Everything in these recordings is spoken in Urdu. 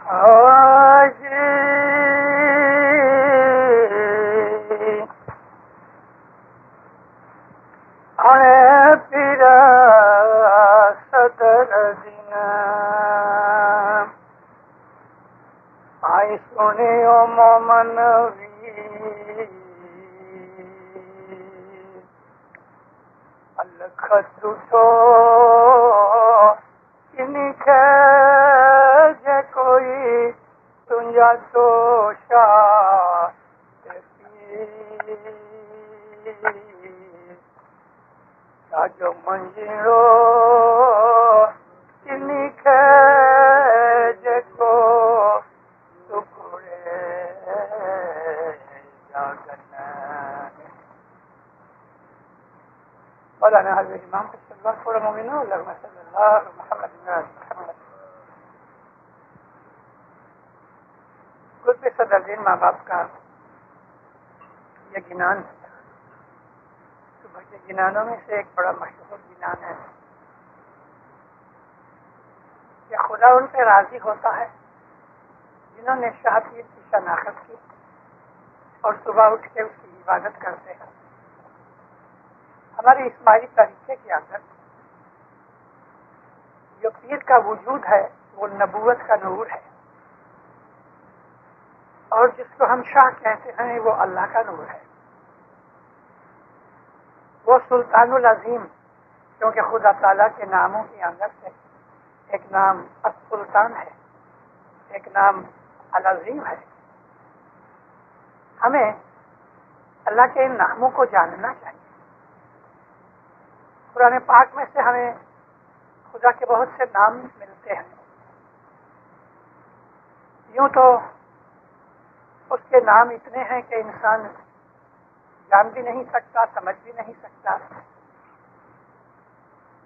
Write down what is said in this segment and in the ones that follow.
آج آنے پیرا صدر دن آئی سنے او مومن الخط تو کوئی تنجا تو شاہ جو منجرو کو ٹکڑے مولانا حضرت امام صلی اللہ علیہ وسلم صلی اللہ محمد قطب صدر دین ماں باپ کا یہ گنان صبح کے گنانوں میں سے ایک بڑا مشہور گنان ہے کہ خدا ان سے راضی ہوتا ہے جنہوں نے شاہ پیر کی شناخت کی اور صبح اٹھ کے اس کی عبادت کرتے ہیں. ہمارے اسماعیلی طریقے کے اندر جو پیر کا وجود ہے وہ نبوت کا نور ہے اور جس کو ہم شاہ کہتے ہیں وہ اللہ کا نور ہے. وہ سلطان العظیم کیونکہ خدا تعالیٰ کے ناموں کے اندر سے ایک نام السلطان ہے, ایک نام العظیم ہے. ہمیں اللہ کے ان ناموں کو جاننا چاہیے. قرآن پاک میں سے ہمیں خدا کے بہت سے نام ملتے ہیں. یوں تو اس کے نام اتنے ہیں کہ انسان جان بھی نہیں سکتا, سمجھ بھی نہیں سکتا,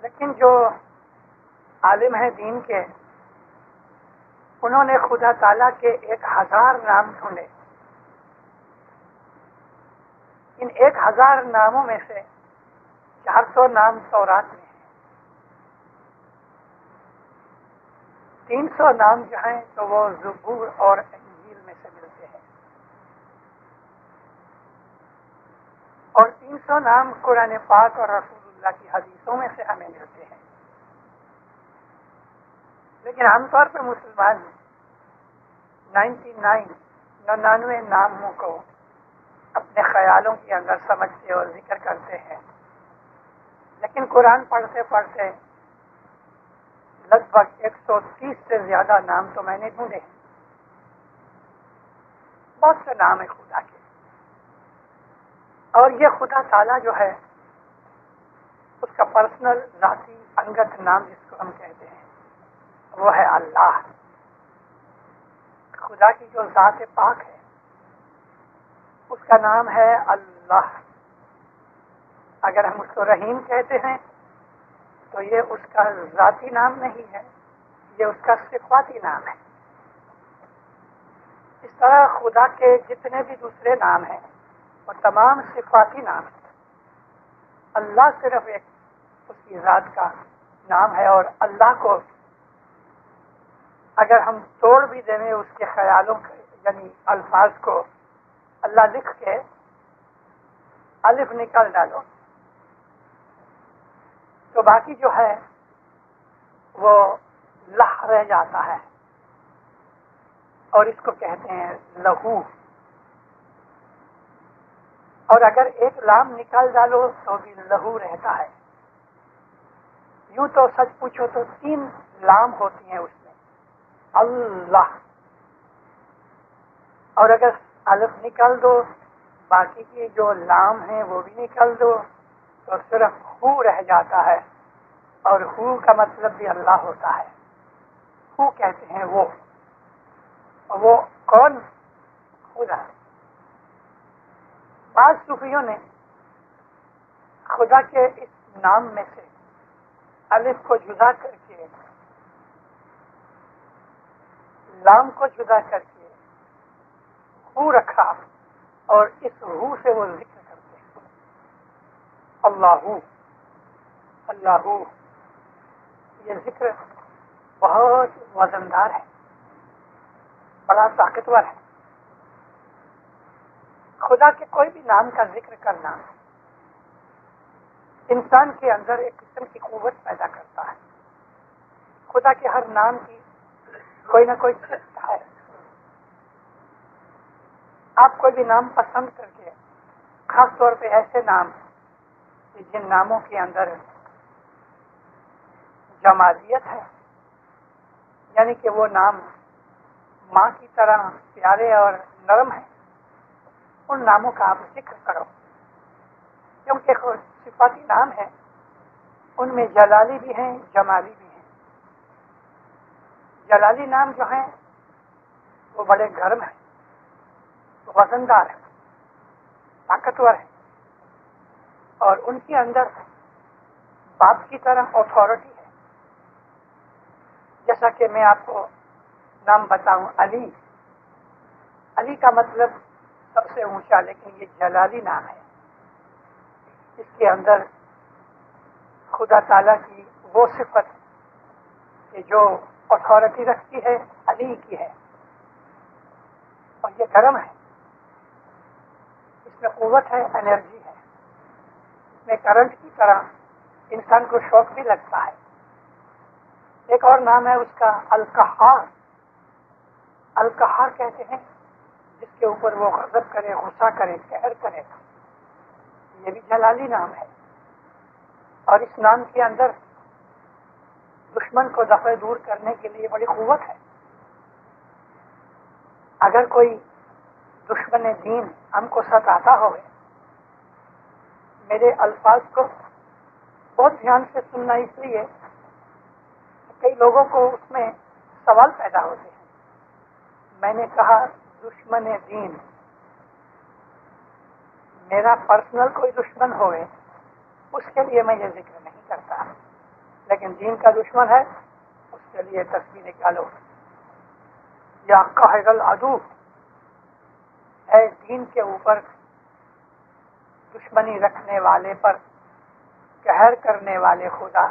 لیکن جو عالم ہیں دین کے انہوں نے خدا تعالیٰ کے 1000 نام ڈھونڈے. ان 1000 ناموں میں سے 400 نام تورات میں ہیں, 300 نام جو ہیں تو وہ زبور اور انجیل میں سے ملتے ہیں, اور 300 نام قرآن پاک اور رسول اللہ کی حدیثوں میں سے ہمیں ملتے ہیں. لیکن عام طور پر مسلمان 99 ناموں کو اپنے خیالوں کے اندر سمجھتے اور ذکر کرتے ہیں, لیکن قرآن پڑھتے پڑھتے لگ بھگ 130 سے زیادہ نام تو میں نے ڈھونڈے ہیں. بہت سے نام ہیں خدا کے, اور یہ خدا تعالیٰ جو ہے اس کا پرسنل ذاتی انگت نام جس کو ہم کہتے ہیں وہ ہے اللہ. خدا کی جو ذات پاک ہے اس کا نام ہے اللہ. اگر ہم اس کو رحیم کہتے ہیں تو یہ اس کا ذاتی نام نہیں ہے, یہ اس کا صفاتی نام ہے. اس طرح خدا کے جتنے بھی دوسرے نام ہیں وہ تمام صفاتی نام ہیں. اللہ صرف ایک اس کی ذات کا نام ہے, اور اللہ کو اگر ہم توڑ بھی دیں اس کے خیالوں یعنی الفاظ کو اللہ لکھ کے الف نکال ڈالو تو باقی جو ہے وہ لہ رہ جاتا ہے, اور اس کو کہتے ہیں لہو. اور اگر ایک لام نکال ڈالو تو بھی لہو رہتا ہے. یوں تو سچ پوچھو تو 3 لام ہوتی ہیں اس میں اللہ, اور اگر الف نکال دو باقی کی جو لام ہیں وہ بھی نکال دو تو صرف ہو رہ جاتا ہے, اور ہو کا مطلب بھی اللہ ہوتا ہے. ہو کہتے ہیں وہ کون؟ خدا. بعض صوفیوں نے خدا کے اس نام میں سے الف کو جدا کر کے لام کو جدا کر کے ہو رکھا, اور اس ہو سے وہ ذکر کرتے ہیں اللہ اللہ. یہ ذکر بہت وزندار ہے. بڑا طاقتور ہے. خدا کے کوئی بھی نام کا ذکر کرنا انسان کے اندر ایک قسم کی قوت پیدا کرتا ہے. خدا کے ہر نام کی کوئی نہ کوئی صفت ہے. آپ کوئی بھی نام پسند کر کے، خاص طور پہ ایسے نام کہ جن ناموں کے اندر جمالیت ہے، یعنی کہ وہ نام ماں کی طرح پیارے اور نرم ہیں، ان ناموں کا آپ ذکر کرو. کیونکہ صفاتی نام ہیں، ان میں جلالی بھی ہیں، جمالی بھی ہیں. جلالی نام جو ہیں وہ بڑے گرم ہیں، وزندار ہیں، طاقتور ہیں، اور ان کے اندر باپ کی طرح اتھارٹی ہے. جیسا کہ میں آپ کو نام بتاؤں، علی. علی کا مطلب سب سے اونچا، لیکن یہ جلالی نام ہے. اس کے اندر خدا تعالیٰ کی وہ صفت کہ جو اتھارٹی رکھتی ہے علی کی ہے، اور یہ گرم ہے. اس میں قوت ہے، انرجی ہے. اس میں کرنٹ کی طرح انسان کو شوق بھی لگتا ہے. ایک اور نام ہے اس کا القہار. القہار کہتے ہیں جس کے اوپر وہ غضب کرے، غصہ کرے، قہر کرے. یہ بھی جلالی نام ہے. اور اس نام کے اندر دشمن کو دفع دور کرنے کے لیے بڑی قوت ہے. اگر کوئی دشمن دین ہم کو ستاتا ہوئے، میرے الفاظ کو بہت دھیان سے سننا، اس لیے کئی لوگوں کو اس میں سوال پیدا ہوتے ہیں. میں نے کہا دشمن دین، میرا پرسنل کوئی دشمن ہوئے اس کے لیے میں یہ ذکر نہیں کرتا، لیکن دین کا دشمن ہے اس کے لیے تصویر نکالو. یا قاہر العدو، ہے دین کے اوپر دشمنی رکھنے والے پر قہر کرنے والے خدا.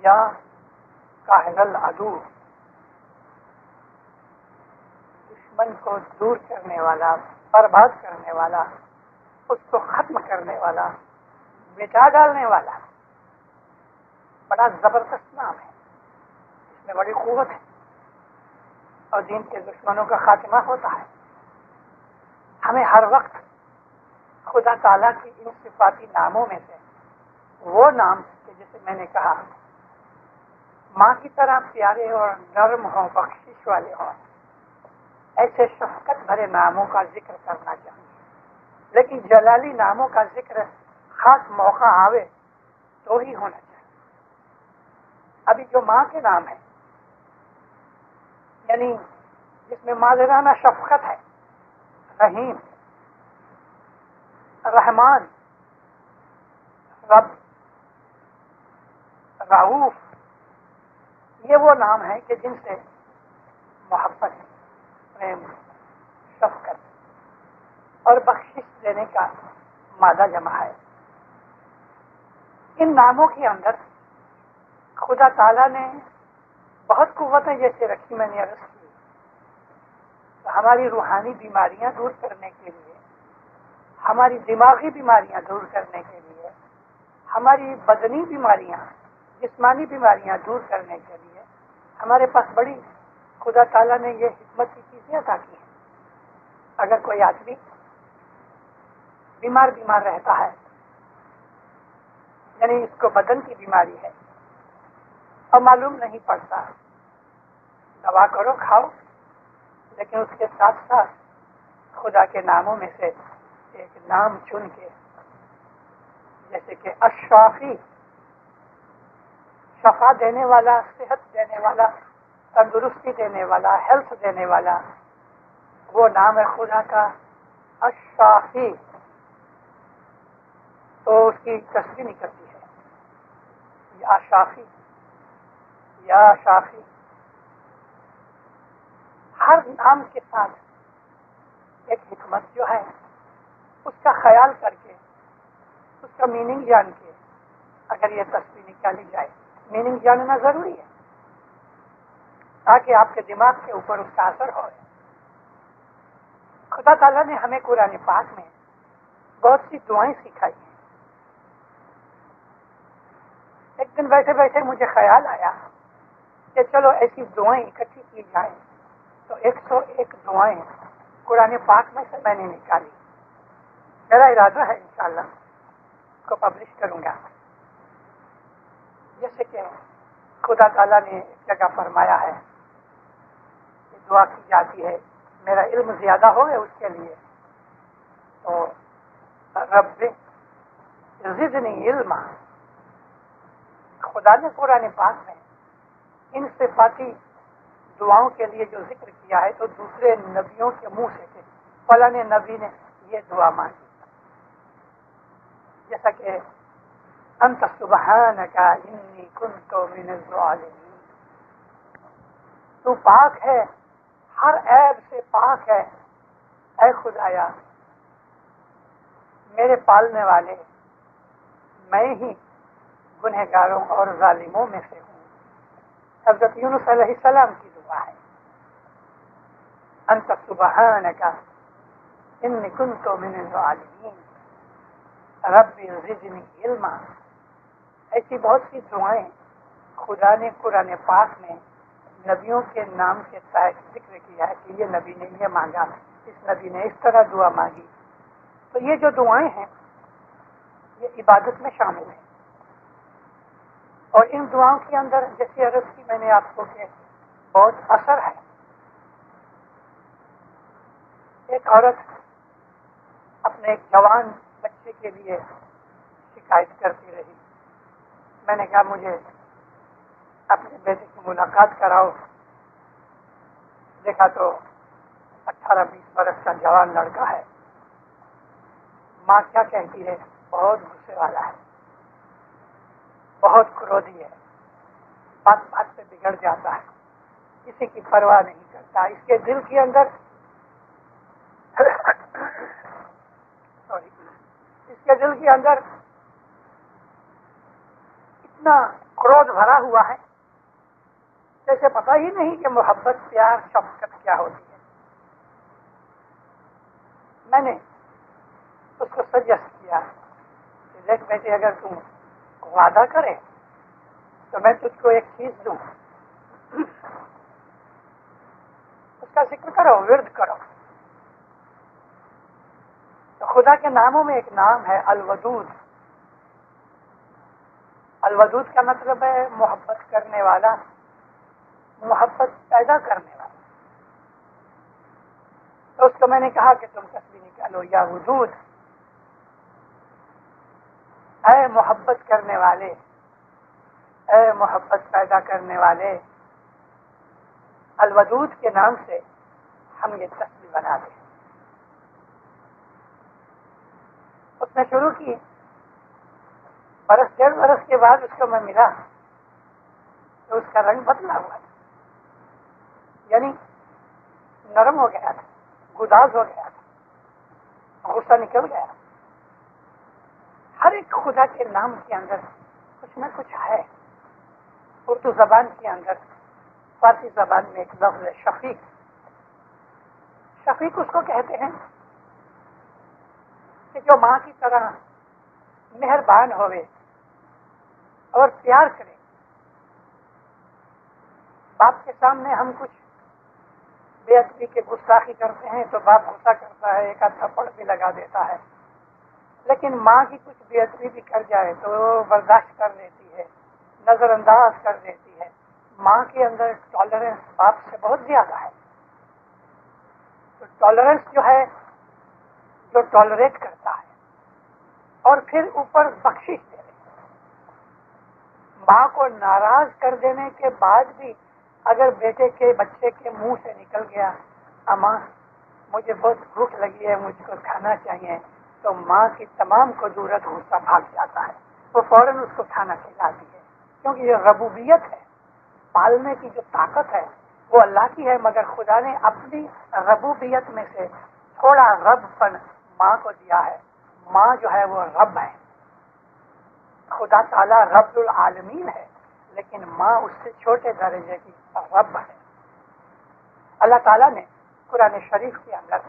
یا قاہر العدو، دشمن کو دور کرنے والا، برباد کرنے والا، اس کو ختم کرنے والا، مٹا ڈالنے والا. بڑا زبردست نام ہے، اس میں بڑی قوت ہے، اور دین کے دشمنوں کا خاتمہ ہوتا ہے. ہمیں ہر وقت خدا تعالیٰ کی ان صفاتی ناموں میں سے وہ نام کہ جیسے میں نے کہا ماں کی طرح پیارے اور نرم ہوں، بخشش والے ہوں، ایسے شفقت بھرے ناموں کا ذکر کرنا چاہیے. لیکن جلالی ناموں کا ذکر خاص موقع آوے تو ہی ہونا چاہیے. ابھی جو ماں کے نام ہے، یعنی جس میں مادرانہ شفقت ہے، رحیم، رحمان، رب، رؤوف، یہ وہ نام ہیں کہ جن سے محبت، پریم، شفقت اور بخشش دینے کا مادہ جمع ہے. ان ناموں کے اندر خدا تعالیٰ نے بہت قوتیں جیسے رکھی، میں نے عرض کی. ہماری روحانی بیماریاں دور کرنے کے لیے، ہماری دماغی بیماریاں دور کرنے کے لیے، ہماری بدنی بیماریاں، جسمانی بیماریاں دور کرنے کے لیے ہمارے پاس بڑی خدا تعالیٰ نے یہ حکمت کی چیزیں عطا کی ہیں. اگر کوئی آدمی بیمار رہتا ہے، یعنی اس کو بدن کی بیماری ہے اور معلوم نہیں پڑتا، دوا کرو، کھاؤ، لیکن اس کے ساتھ ساتھ خدا کے ناموں میں سے ایک نام چن کے، جیسے کہ الشافی، شفا دینے والا، صحت دینے والا، تندرستی دینے والا، ہیلتھ دینے والا، وہ نام ہے خدا کا الشافی. تو اس کی تصویر نکلتی ہے یا شافی، یا شافی. ہر نام کے ساتھ ایک حکمت جو ہے اس کا خیال کر کے، اس کا میننگ جان کے اگر یہ تصویر نکالی جائے، میننگ جاننا ضروری ہے. تاکہ آپ کے دماغ کے اوپر اس کا اثر ہو۔ خدا تعالیٰ نے ہمیں قرآن پاک میں بہت سی دعائیں سکھائی ہیں۔ ایک دن بیٹھے بیٹھے مجھے خیال آیا کہ چلو ایسی دعائیں اکٹھی کی جائیں، تو 101 دعائیں قرآن پاک میں سے میں نے نکالی۔ میرا ارادہ ہے انشاءاللہ اس کو پبلش کروں گا۔ جیسے کہ خدا تعالیٰ نے ایک جگہ فرمایا ہے کہ دعا کی جاتی ہے، میرا علم زیادہ ہو گیا اس کے لیے، تو رب زدنی علما۔ خدا نے قرآن پاک میں ان صفاتی دعاؤں کے لیے جو ذکر کیا ہے تو دوسرے نبیوں کے منہ سے کہ فلاں نبی نے یہ دعا مانگی، جیسا کہ انت سبحانک انی کنت من الظالمین، تو پاک ہے، ہر عیب سے پاک ہے، اے خدایا میرے پالنے والے میں ہی گنہگاروں اور ظالموں میں سے ہوں۔ حضرت یونس علیہ السلام کی دعا ہے، انت سبحانک انی کنت من الظالمین رب زدنی علما۔ ایسی بہت سی دعائیں خدا نے قرآن پاک میں نبیوں کے نام کے تحت ذکر کیا ہے کہ یہ نبی نے یہ مانگا، اس نبی نے اس طرح دعا مانگی۔ تو یہ جو دعائیں ہیں یہ عبادت میں شامل ہیں، اور ان دعاؤں کے اندر جیسے عرض کی میں نے آپ کو کہ بہت اثر ہے۔ ایک عورت اپنے ایک جوان بچے کے لیے شکایت کرتی رہی، میں نے کہا مجھے اپنے بیٹے کی ملاقات کراؤ۔ دیکھا تو 18-20 برس کا جوان لڑکا ہے۔ ماں کیا کہتی ہے، بہت غصے والا ہے، بہت کرودھی ہے، بات بات پہ بگڑ جاتا ہے، کسی کی پرواہ نہیں کرتا، اس کے دل کے اندر اس کے دل کے اندر اتنا کرودھ بھرا ہوا ہے جیسے پتہ ہی نہیں کہ محبت، پیار، شفقت کیا ہوتی ہے۔ میں نے اس کو سجیسٹ کیا کہ دیکھ بیٹے، اگر تم وعدہ کرے تو میں تجھ کو ایک چیز دوں، اس کا ذکر کرو، ورد کرو۔ تو خدا کے ناموں میں ایک نام ہے الودود۔ الودود کا مطلب ہے محبت کرنے والا، محبت پیدا کرنے والا۔ تو اس کو میں نے کہا کہ تم تصویر نکالو، یا ودود، اے محبت کرنے والے، اے محبت پیدا کرنے والے، الودود کے نام سے ہم یہ تصویر بنا دیں۔ اس نے شروع کی، برس 1.5 برس کے بعد اس کو میں ملا تو اس کا رنگ بدلا ہوا تھا، یعنی نرم ہو گیا تھا، گداز ہو گیا تھا، غصہ نکل گیا۔ ہر ایک خدا کے نام کے اندر کچھ نہ کچھ ہے۔ اردو زبان کے اندر، فارسی زبان میں ایک لفظ ہے شفیق۔ شفیق اس کو کہتے ہیں کہ جو ماں کی طرح مہربان ہوئے اور پیار کرے۔ باپ کے سامنے ہم کچھ بے ادبی کے گستاخی کرتے ہیں تو باپ غصہ کرتا ہے، ایک آدھ تھپڑ بھی لگا دیتا ہے، لیکن ماں کی کچھ بے ادبی بھی کر جائے تو برداشت کر لیتی ہے، نظر انداز کر دیتی ہے۔ ماں کے اندر ٹالرنس باپ سے بہت زیادہ ہے۔ تو ٹالرنس جو ہے، جو ٹالریٹ کرتا ہے اور پھر اوپر بخشش دے رہی ہے۔ ماں کو ناراض کر دینے کے بعد بھی اگر بیٹے کے بچے کے منہ سے نکل گیا اماں مجھے بہت بھوک لگی ہے، مجھ کو کھانا چاہیے، تو ماں کی تمام قدرت غصہ بھاگ جاتا ہے، وہ فوراً اس کو کھانا کھلاتی ہے، کیونکہ یہ ربوبیت ہے۔ پالنے کی جو طاقت ہے وہ اللہ کی ہے، مگر خدا نے اپنی ربوبیت میں سے تھوڑا رب پن ماں کو دیا ہے۔ ماں جو ہے وہ رب ہے، خدا تعالیٰ رب العالمین ہے، لیکن ماں اس سے چھوٹے درجے کی رب ہے۔ اللہ تعالیٰ نے قرآن شریف کے اندر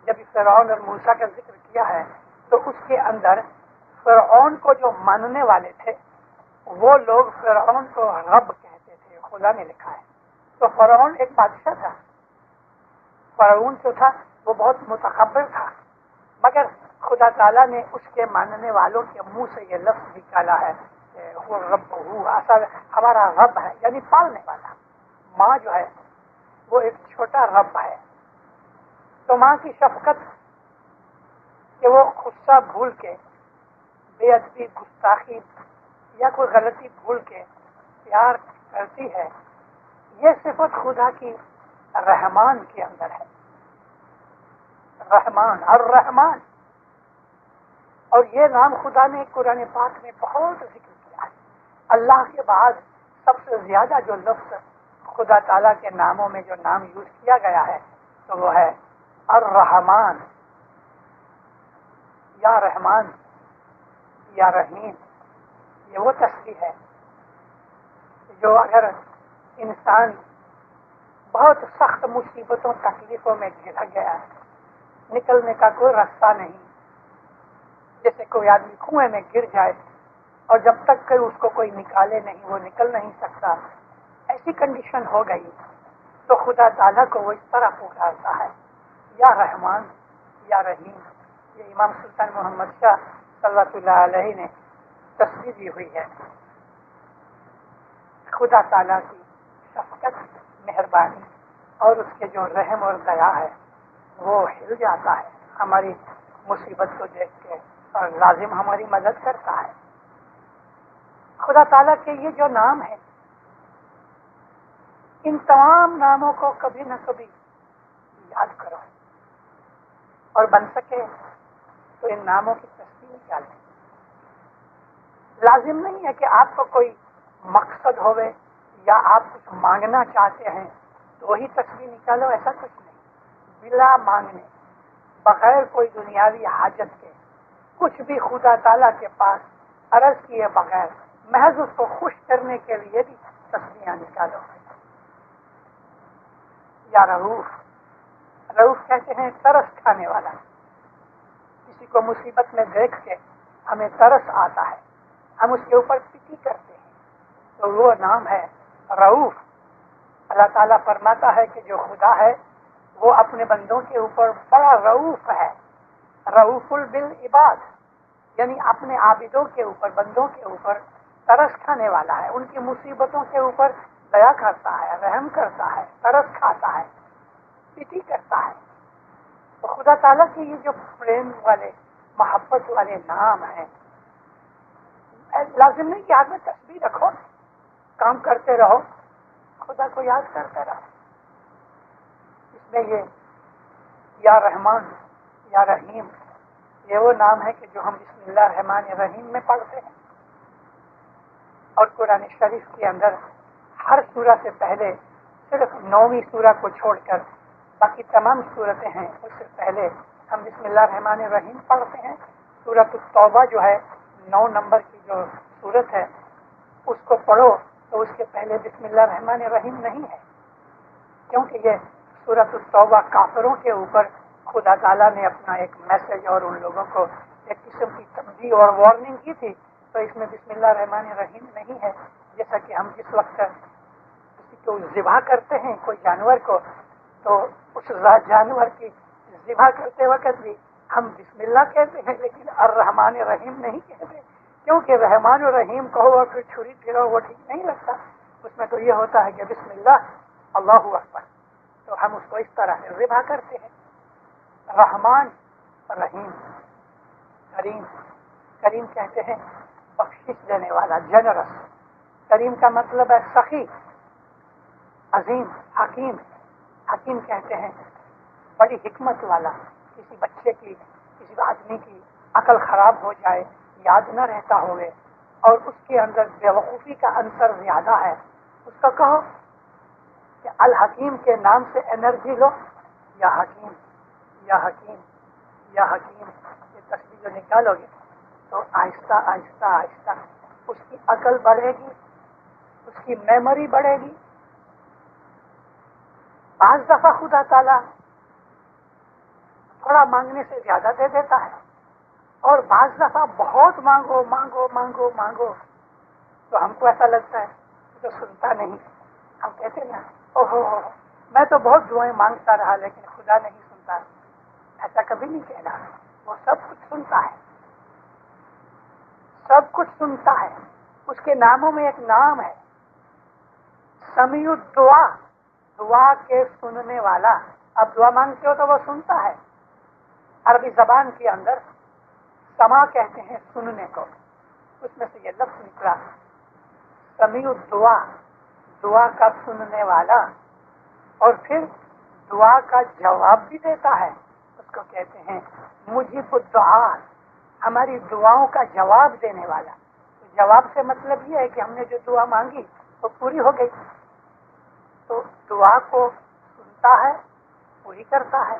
جب فرعون اور موسیٰ کا ذکر کیا ہے تو اس کے اندر فرعون کو جو ماننے والے تھے وہ لوگ فرعون کو رب کہتے تھے، خدا نے لکھا ہے. تو فرعون ایک بادشاہ تھا، فرعون جو تھا وہ بہت متکبر تھا، مگر خدا تعالیٰ نے اس کے ماننے والوں کے منہ سے یہ لفظ نکالا ہے کہ وہ رب ہمارا رب ہے، یعنی پالنے والا. ماں جو ہے وہ ایک چھوٹا رب ہے. تو ماں کی شفقت کہ وہ غصہ بھول کے بے ادبی، گستاخی یا کوئی غلطی بھول کے پیار کرتی ہے، یہ صفت خدا کی رحمان کے اندر ہے. رحمان اور رحمان، اور یہ نام خدا نے قرآن پاک میں بہت ذکر کیا ہے. اللہ کے بعد سب سے زیادہ جو لفظ خدا تعالیٰ کے ناموں میں جو نام یوز کیا گیا ہے تو وہ ہے الرحمان. یا رحمان یا رحیم، یہ وہ تسبیح ہے جو اگر انسان بہت سخت مصیبتوں تکلیفوں میں گھرا گیا ہے، نکلنے کا کوئی راستہ نہیں، جیسے کوئی آدمی کنویں میں گر جائے اور جب تک کہ اس کو کوئی نکالے نہیں وہ نکل نہیں سکتا، ایسی کنڈیشن ہو گئی تو خدا تعالیٰ کو وہ اس طرح پکارتا ہے یا رحمان یا رحیم. یہ امام سلطان محمد شاہ صلی اللہ علیہ نے تصویر دی ہوئی ہے. خدا تعالیٰ کی شفقت، مہربانی اور اس کے جو رحم اور دیا ہے وہ ہل جاتا ہے ہماری مصیبت کو دیکھ کے اور لازم ہماری مدد کرتا ہے. خدا تعالیٰ کے یہ جو نام ہے، ان تمام ناموں کو کبھی نہ کبھی یاد کرو اور بن سکے تو ان ناموں کی تصویر نکالیں. لازم نہیں ہے کہ آپ کو کوئی مقصد ہوئے یا آپ کچھ مانگنا چاہتے ہیں تو وہی تصویر نکالو، ایسا کچھ نہیں. بلا مانگنے، بغیر کوئی دنیاوی حاجت کے کچھ بھی خدا تعالیٰ کے پاس عرض کیے بغیر محض اس کو خوش کرنے کے لیے بھی تصویریں نکالو. یا رؤوف، رؤوف کہتے ہیں ترس کھانے والا. کسی کو مصیبت میں دیکھ کے ہمیں ترس آتا ہے، ہم اس کے اوپر پٹی کرتے ہیں، تو وہ نام ہے رؤوف. اللہ تعالیٰ فرماتا ہے کہ جو خدا ہے وہ اپنے بندوں کے اوپر بڑا رؤوف ہے. رؤوف بالعباد، یعنی اپنے عابدوں کے اوپر، بندوں کے اوپر ترس کھانے والا ہے، ان کی مصیبتوں کے اوپر دیا کرتا ہے، رحم کرتا ہے، ترس کھاتا ہے، پٹی کرتا ہے. تو خدا تعالیٰ کے یہ جو پریم والے، محبت والے نام ہیں، لازم نہیں کہ آپ میں تسبیح رکھو، کام کرتے رہو، خدا کو یاد کرتے رہو. اس میں یہ یا رحمان یا رحیم، یہ وہ نام ہے کہ جو ہم بسم اللہ الرحمن الرحیم میں پڑھتے ہیں. اور قرآن شریف کے اندر ہر سورہ سے پہلے صرف 9ویں سورہ کو چھوڑ کر باقی تمام سورتیں ہیں اس سے پہلے ہم بسم اللہ الرحمن الرحیم پڑھتے ہیں. سورۃ التوبہ جو ہے 9 نمبر کی جو سورت ہے اس کو پڑھو تو اس کے پہلے بسم اللہ الرحمن الرحیم نہیں ہے، کیونکہ یہ سورۃ التوبہ کافروں کے اوپر خدا تعالیٰ نے اپنا ایک میسج اور ان لوگوں کو ایک قسم کی تنبیہ اور وارننگ کی تھی. تو اس میں بسم اللہ الرحمن الرحیم نہیں ہے. جیسا کہ ہم جس وقت کسی کو ذبح کرتے ہیں کوئی جانور کو، تو اس جانور کی ذبح کرتے وقت بھی ہم بسم اللہ کہتے ہیں لیکن الرحمن الرحیم نہیں کہتے، کیونکہ رحمان اور رحیم کہو اور پھر چھری پھرو وہ ٹھیک نہیں لگتا. اس میں تو یہ ہوتا ہے کہ بسم اللہ اللہ اکبر، تو ہم اس کو اس طرح سے ذبح کرتے ہیں. رحمان رحیم، کریم، کریم کہتے ہیں بخشش دینے والا، جنرس. کریم کا مطلب ہے سخی، عظیم، حکیم. حکیم کہتے ہیں بڑی حکمت والا. کسی بچے کی، کسی آدمی کی عقل خراب ہو جائے، یاد نہ رہتا ہوئے اور اس کے اندر بے وقوفی کا عنصر زیادہ ہے، اس کو کہو کہ الحکیم کے نام سے انرجی لو، یا حکیم یا حکیم یا حکیم. یہ تصویر جو نکالو گے تو آہستہ آہستہ آہستہ اس کی عقل بڑھے گی، اس کی میموری بڑھے گی. بعض دفعہ خدا تعالیٰ تھوڑا مانگنے سے زیادہ دے دیتا ہے، اور بعض دفعہ بہت مانگو مانگو مانگو مانگو تو ہم کو ایسا لگتا ہے تو سنتا نہیں. ہم کہتے نا او ہو میں تو بہت دعائیں مانگتا رہا لیکن خدا نہیں سنتا. ایسا کبھی نہیں کہنا. وہ سب کچھ سنتا ہے، سب کچھ سنتا ہے. اس کے ناموں میں ایک نام ہے سمیع الدعا، دعا کے سننے والا. اب دعا مانگتے ہو تو وہ سنتا ہے. عربی زبان کے اندر سما کہتے ہیں سننے کو، اس میں سے یہ لفظ نکلا سمیع الدعا، دعا کا سننے والا. اور پھر دعا کا جواب بھی دیتا ہے، اس کو کہتے ہیں مجیب الدعا، ہماری دعاؤں کا جواب دینے والا. تو جواب سے مطلب یہ ہے کہ ہم نے جو دعا مانگی وہ پوری ہو گئی. تو دعا کو سنتا ہے، پوری کرتا ہے.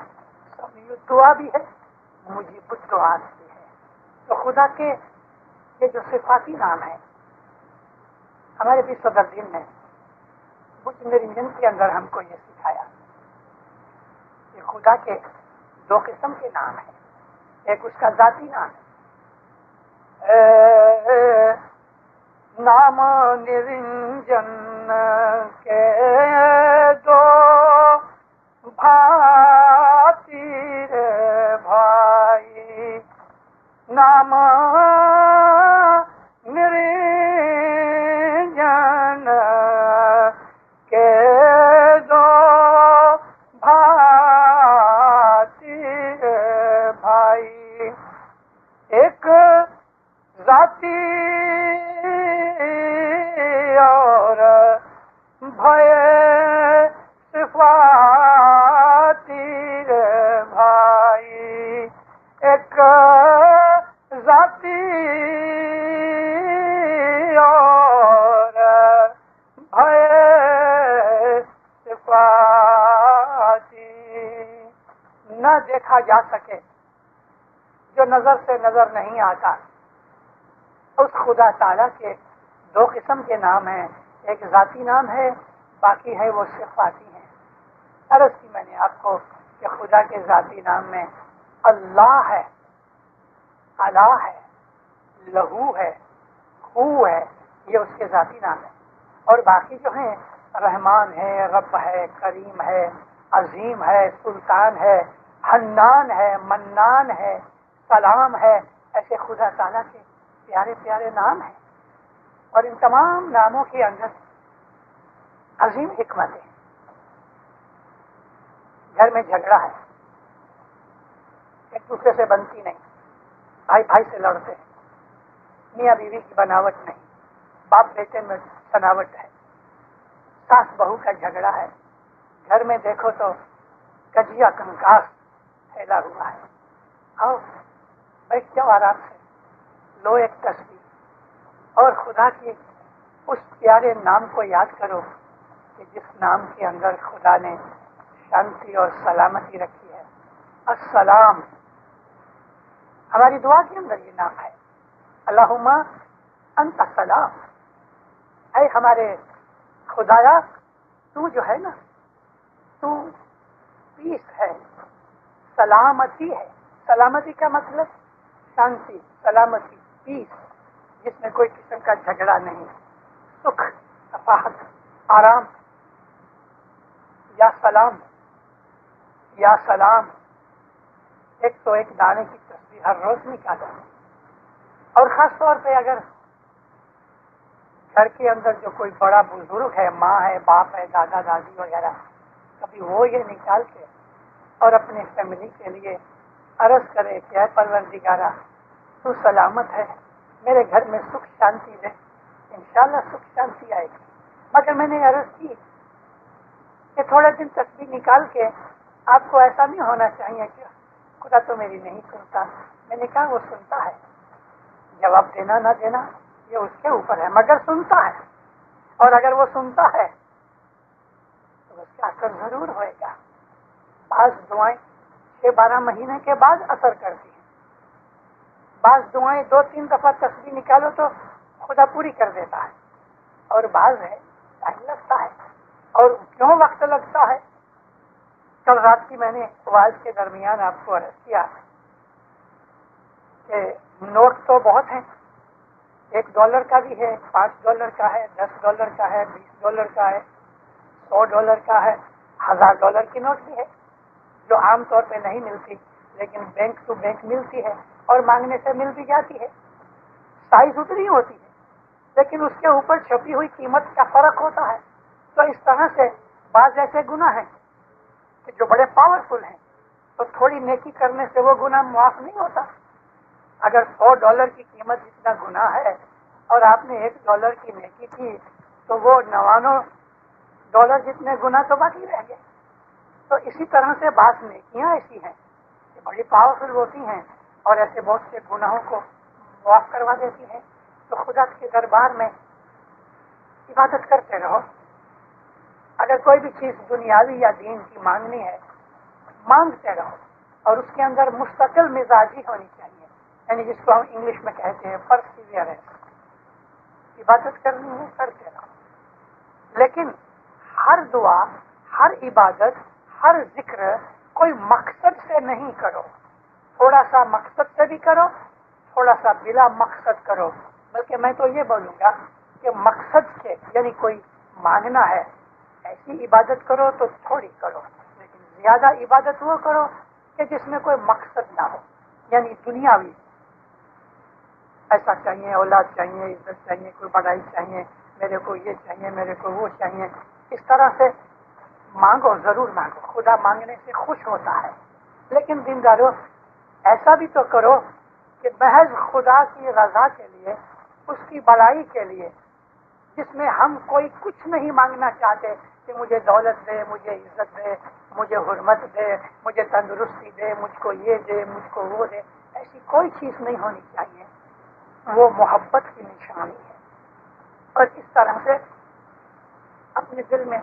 سمیع الدعا بھی ہے، مجیب الدعا بھی ہے. تو خدا کے یہ جو صفاتی نام ہے، ہمارے بھی صدر دین نے بت نرنجن کے اندر ہم کو یہ سکھایا کہ خدا کے دو قسم کے نام ہیں. ایک اس کا ذاتی نام ہے، نام نرنجن کے دو بھاتی رے بھائی، نام نرنجن کے دو بھاتی رے بھائی، ایک ذاتی اور بھائی صفاتی رے بھائی. ایک ذاتی اور بھائی صفاتی. نہ دیکھا جا سکے، جو نظر سے نظر نہیں آتا، اس خدا تعالیٰ کے دو قسم کے نام ہیں. ایک ذاتی نام ہے، باقی ہے وہ صفاتی ہیں. عرض کی میں نے آپ کو کہ خدا کے ذاتی نام میں اللہ ہے، الہ ہے، لہو ہے، خو ہے، یہ اس کے ذاتی نام ہے. اور باقی جو ہیں رحمان ہے، رب ہے، کریم ہے، عظیم ہے، سلطان ہے، حنان ہے، منان ہے، سلام ہے. ایسے خدا تعالیٰ کے پیارے پیارے نام ہیں. اور ان تمام ناموں کے اندر عظیم حکمت ہے. گھر میں جھگڑا ہے، ایک دوسرے سے بنتی نہیں، بھائی بھائی سے لڑتے ہیں، میاں بیوی کی بناوٹ نہیں، باپ بیٹے میں سناوٹ ہے، ساس بہو کا جھگڑا ہے. گھر میں دیکھو تو کجیا کنکاس پھیلا ہوا ہے. آؤ بیٹھ جاؤ آرام سے، لو ایک تسبیح اور خدا کی اس پیارے نام کو یاد کرو کہ جس نام کے اندر خدا نے شانتی اور سلامتی رکھی ہے. السلام ہماری دعا کے اندر یہ نام ہے. اللہم انت السلام، اے ہمارے خدایا تو جو ہے نا، تو پیس ہے، سلامتی ہے. سلامتی کا مطلب شانتی، سلامتی، پیس، جس میں کوئی قسم کا جھگڑا نہیں، سکھ، صفاحت، آرام. یا سلام، یا سلام. ایک تو ایک دانے کی تصویر ہر روز نکالا. اور خاص طور پہ اگر گھر کے اندر جو کوئی بڑا بزرگ ہے، ماں ہے، باپ ہے، دادا دادی وغیرہ، کبھی وہ یہ نکال کے اور اپنے فیملی کے لیے عرض کرے کہ اے پروردگارہ تو سلامت ہے، میرے گھر میں سکھ شانتی دے، انشاءاللہ سکھ شانتی آئے گی. مگر میں نے عرض کی کہ تھوڑے دن تسبیح نکال کے آپ کو ایسا نہیں ہونا چاہیے کہ خدا تو میری نہیں سنتا. میں نے کہا وہ سنتا ہے، جواب دینا نہ دینا یہ اس کے اوپر ہے، مگر سنتا ہے. اور اگر وہ سنتا ہے تو اس کا اثر ضرور ہوئے گا. بعض دعائیں 6-12 مہینے کے بعد اثر کرتی ہیں، بعض دعائیں 2-3 دفعہ تسبیح نکالو تو خدا پوری کر دیتا ہے، اور بعض ہے ٹائم لگتا ہے. اور کیوں وقت لگتا ہے؟ کل رات کی میں نے واعظ کے درمیان آپ کو عرض کیا کہ نوٹ تو بہت ہیں، $1 کا بھی ہے، $5 کا ہے، $10 کا ہے، $20 کا ہے، $100 کا ہے، $1000 کی نوٹ بھی ہے جو عام طور پہ نہیں ملتی لیکن بینک ٹو بینک ملتی ہے اور مانگنے سے مل بھی جاتی ہے. سائز اتنی ہوتی ہے لیکن اس کے اوپر چھپی ہوئی قیمت کا فرق ہوتا ہے. تو اس طرح سے بعض ایسے گناہ ہیں کہ جو بڑے پاورفل ہیں تو تھوڑی نیکی کرنے سے وہ گناہ معاف نہیں ہوتا. اگر $100 کی قیمت جتنا گناہ ہے اور آپ نے $1 کی نیکی کی تو وہ $99 جتنے گناہ تو باقی رہ گئے. تو اسی طرح سے بعض نیکیاں ایسی ہیں کہ بڑی پاورفل ہوتی ہیں اور ایسے بہت سے گناہوں کو معاف کروا دیتی ہیں. تو خدا کے دربار میں عبادت کرتے رہو. اگر کوئی بھی چیز دنیاوی یا دین کی مانگنی ہے مانگتے رہو اور اس کے اندر مستقل مزاجی ہونی چاہیے، یعنی جس کو ہم انگلش میں کہتے ہیں پرسیویئرنس. عبادت کرنی ہے کرتے رہو لیکن ہر دعا، ہر عبادت، ہر ذکر کوئی مقصد سے نہیں کرو. تھوڑا سا مقصد سے بھی کرو، تھوڑا سا بلا مقصد کرو. بلکہ میں تو یہ بولوں گا کہ مقصد سے یعنی کوئی مانگنا ہے ایسی عبادت کرو تو تھوڑی کرو، لیکن زیادہ عبادت وہ کرو کہ جس میں کوئی مقصد نہ ہو، یعنی دنیاوی. ایسا چاہیے، اولاد چاہیے، عزت چاہیے، کوئی بڑائی چاہیے، میرے کو یہ چاہیے، میرے کو وہ چاہیے. اس طرح سے مانگو، ضرور مانگو، خدا مانگنے سے خوش ہوتا ہے. لیکن دیندارو ایسا بھی تو کرو کہ محض خدا کی رضا کے لیے، اس کی بڑائی کے لیے، جس میں ہم کوئی کچھ نہیں مانگنا چاہتے کہ مجھے دولت دے، مجھے عزت دے، مجھے حرمت دے، مجھے تندرستی دے، مجھ کو یہ دے، مجھ کو وہ دے. ایسی کوئی چیز نہیں ہونی چاہیے. وہ محبت کی نشانی ہے. اور اس طرح سے اپنے دل میں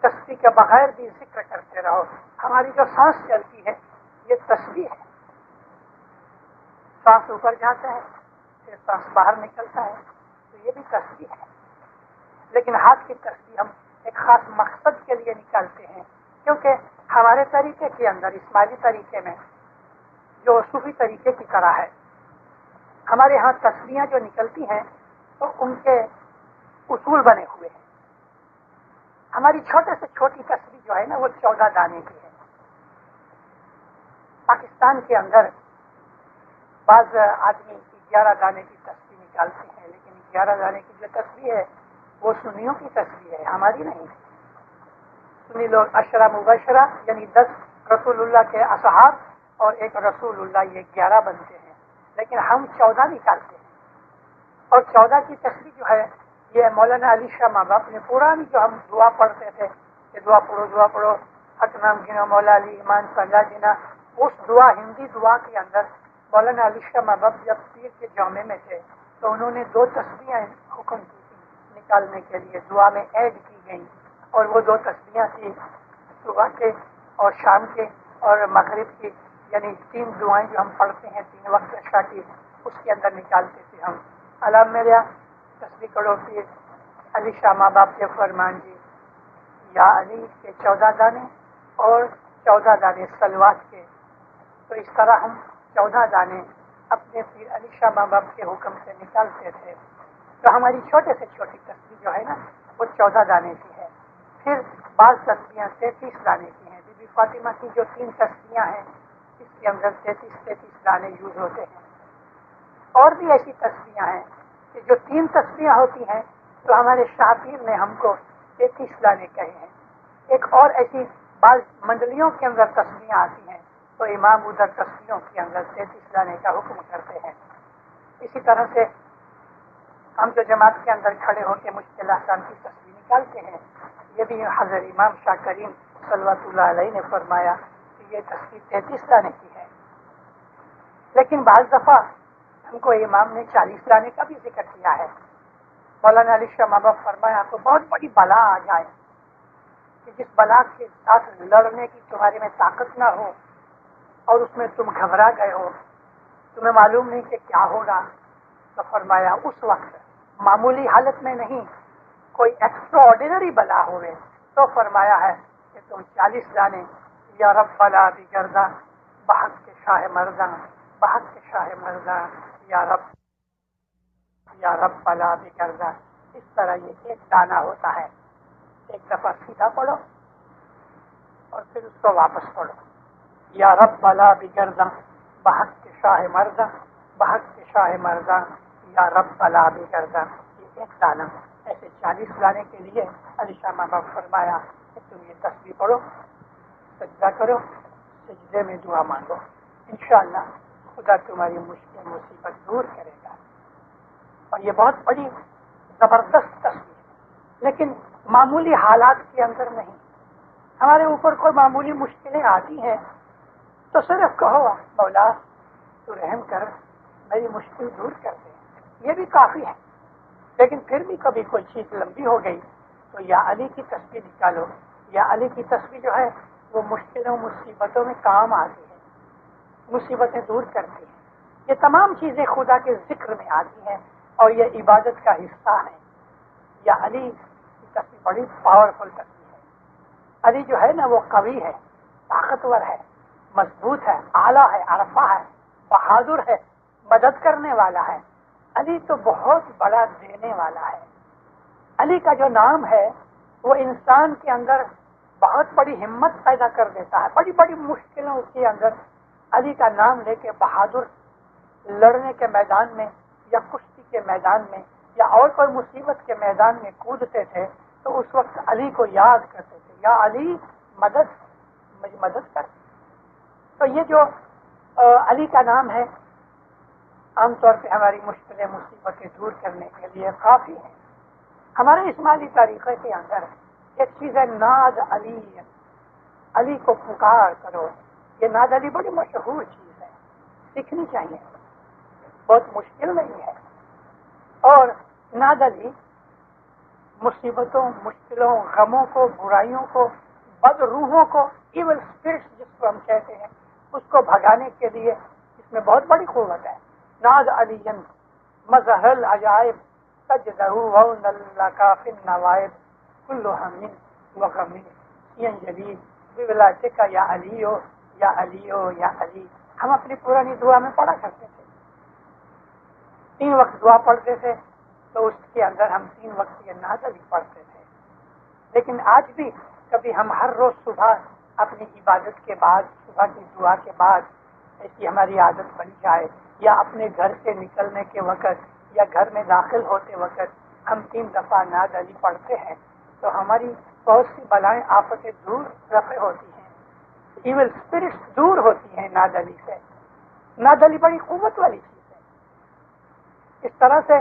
تسبیح کے بغیر بھی ذکر کرتے رہو. ہماری جو سانس چلتی ہے یہ تسبیح ہے. سانس اوپر جاتا ہے پھر سانس باہر نکلتا ہے تو یہ بھی تسبیح ہے. لیکن ہاتھ کی تسبیح ہم ایک خاص مقصد کے لیے نکالتے ہیں، کیونکہ ہمارے طریقے کے اندر، اسماعیلی طریقے میں جو صوفی طریقے کی طرح ہے، ہمارے ہاں تسبیحاں جو نکلتی ہیں تو ان کے اصول بنے ہوئے ہیں. ہماری چھوٹے سے چھوٹی تسبیح جو ہے نا وہ 14 دانے کی ہے. پاکستان کے اندر بعض آدمی 11 دانے کی تسبیح نکالتے ہیں، لیکن 11 دانے کی جو تسبیح ہے وہ سنیوں کی تسبیح ہے، ہماری نہیں. سنی لوگ 10 مبشرہ یعنی 10 رسول اللہ کے اصحاب اور ایک رسول اللہ، یہ 11 بنتے ہیں، لیکن ہم 14 نکالتے ہیں. اور 14 کی تسبیح جو ہے یہ مولانا علی شاہ ماں باپ نے پرانی جو ہم دعا پڑھتے تھے کہ دعا پڑھو حق نام گنو مولا علی ایمان سجا دینا، اس دعا، ہندی دعا کے اندر مولانا علی شاہ ماں باپ جب پیر کے جامع میں تھے تو انہوں نے 2 تسبیحیں حکم کی تھی نکالنے کے لیے، دعا میں ایڈ کی گئی. اور وہ 2 تسبیحیں تھی صبح کے اور شام کے اور مغرب کی، یعنی 3 دعائیں جو ہم پڑھتے ہیں 3 وقت عشاء کی، اس کے اندر نکالتے تھے ہم. علام میرا تسبیح کرو پھر علی شاہ ماں باپ کے فرمان جی، یا علی کے 14 دانے اور 14 دانے سلوات کے. تو اس طرح ہم 14 دانے اپنے پیر علی شاہ ماں باپ کے حکم سے نکالتے تھے. تو ہماری چھوٹے سے چھوٹی تسبیح جو ہے نا وہ 14 دانے کی ہے. پھر بعض تسبیحاں 33 دانے کی ہیں. بی بی فاطمہ کی جو 3 تسبیحاں ہیں اس کے اندر 33 دانے یوز ہوتے ہیں. اور بھی ایسی تسبیحاں ہیں کہ جو 3 تسبیحاں ہوتی ہیں تو ہمارے شاہ پیر نے ہم کو 33 دانے کہے ہیں. ایک اور ایسی بعض منڈلیوں کے اندر تسبیحاں آتی ہیں تو امام ادھر تسبیحوں کے اندر 33 دانے کا حکم کرتے ہیں. اسی طرح سے ہم جو جماعت کے اندر کھڑے ہو کے مشکل آسان کی تسبیح نکالتے ہیں، یہ بھی حضرت امام شاہ کریم صلوات اللہ علیہ نے فرمایا کہ یہ تسبیح 33 دانے کی ہے. لیکن بعض دفعہ ہم کو امام نے 40 دانے کا بھی ذکر کیا ہے. مولانا علی شاہ ماں باپ فرمایا آپ کو بہت بڑی بلا آ جائے کہ جس بلا کے ساتھ لڑنے کی تمہارے میں طاقت نہ ہو اور اس میں تم گھبرا گئے ہو، تمہیں معلوم نہیں کہ کیا ہوگا، تو فرمایا اس وقت معمولی حالت میں نہیں، کوئی ایکسٹرا آرڈینری بلا ہوئے تو فرمایا ہے کہ تو 40 دانے یا رب بلا بگرداں بحق کے شاہ مرداں بحق کے شاہ مرداں یا رب بلا بگرداں، اس طرح یہ ایک دانہ ہوتا ہے. ایک دفعہ سیدھا پڑھو اور پھر اس کو واپس پڑھو. یا رب بلا بگرداں بحق کے شاہ مرداں بحق کے شاہ مرداں یا رب بلا بگرداں، یہ ایک دانہ. ایسے 40 دانے کے لیے علی شاہ محمد فرمایا کہ تم یہ تسبیح پڑھو، سجدہ کرو، سجدے میں دعا مانگو، انشاءاللہ خدا تمہاری مشکل مصیبت دور کرے گا. اور یہ بہت بڑی زبردست تصویر ہے، لیکن معمولی حالات کے اندر نہیں. ہمارے اوپر کوئی معمولی مشکلیں آتی ہیں تو صرف کہو مولا تو رحم کر، میری مشکل دور کر دے، یہ بھی کافی ہے. لیکن پھر بھی کبھی کوئی چیز لمبی ہو گئی تو یا علی کی تسبیح نکالو. یا علی کی تسبیح جو ہے وہ مشکلوں مصیبتوں میں کام آتی ہے، مصیبتیں دور کرتی ہے. یہ تمام چیزیں خدا کے ذکر میں آتی ہیں اور یہ عبادت کا حصہ ہے. یا علی کی تسبیح بڑی پاورفل تسبیح ہے. علی جو ہے نا وہ قوی ہے، طاقتور ہے، مضبوط ہے، اعلیٰ ہے، عرفہ ہے، بہادر ہے، مدد کرنے والا ہے. علی تو بہت بڑا دینے والا ہے. علی کا جو نام ہے وہ انسان کے اندر بہت بڑی ہمت پیدا کر دیتا ہے. بڑی بڑی مشکلوں کے اندر علی کا نام لے کے بہادر لڑنے کے میدان میں یا کشتی کے میدان میں یا اور کوئی مصیبت کے میدان میں کودتے تھے تو اس وقت علی کو یاد کرتے تھے، یا علی مدد، مجھے مدد کر. تو یہ جو علی کا نام ہے عام طور پہ ہماری مشکلیں مصیبتیں دور کرنے کے لیے کافی ہے. ہمارے اسماعیلی طریقے کے اندر ایک چیز ہے ناد علی، علی کو پکار کرو. یہ ناد علی بڑی مشہور چیز ہے، سیکھنی چاہیے، بہت مشکل نہیں ہے. اور ناد علی مصیبتوں، مشکلوں، غموں کو، برائیوں کو، بد روحوں کو، ایول اسپرٹس جس کو ہم کہتے ہیں، اس کو بھگانے کے لیے اس میں بہت بڑی قوت ہے. ناد علی مظہر العجائب سجدہ وون اللہ فی النوائب کل ہم وغم جدید بولاتک یا علی ہو یا علی ہو یا علی. ہم اپنی پرانی دعا میں پڑھا کرتے تھے، 3 وقت دعا پڑھتے تھے تو اس کے اندر ہم 3 وقت یہ ناد علی پڑھتے تھے. لیکن آج بھی کبھی ہم ہر روز صبح اپنی عبادت کے بعد، صبح کی دعا کے بعد ایسی ہماری عادت بن جائے، یا اپنے گھر سے نکلنے کے وقت یا گھر میں داخل ہوتے وقت ہم 3 دفعہ ناد علی پڑھتے ہیں تو ہماری بہت سی بلائیں آفتیں دور رفع ہوتی ہیں، ایول اسپرٹس دور ہوتی ہیں ناد علی سے. ناد علی بڑی قوت والی چیز ہے. اس طرح سے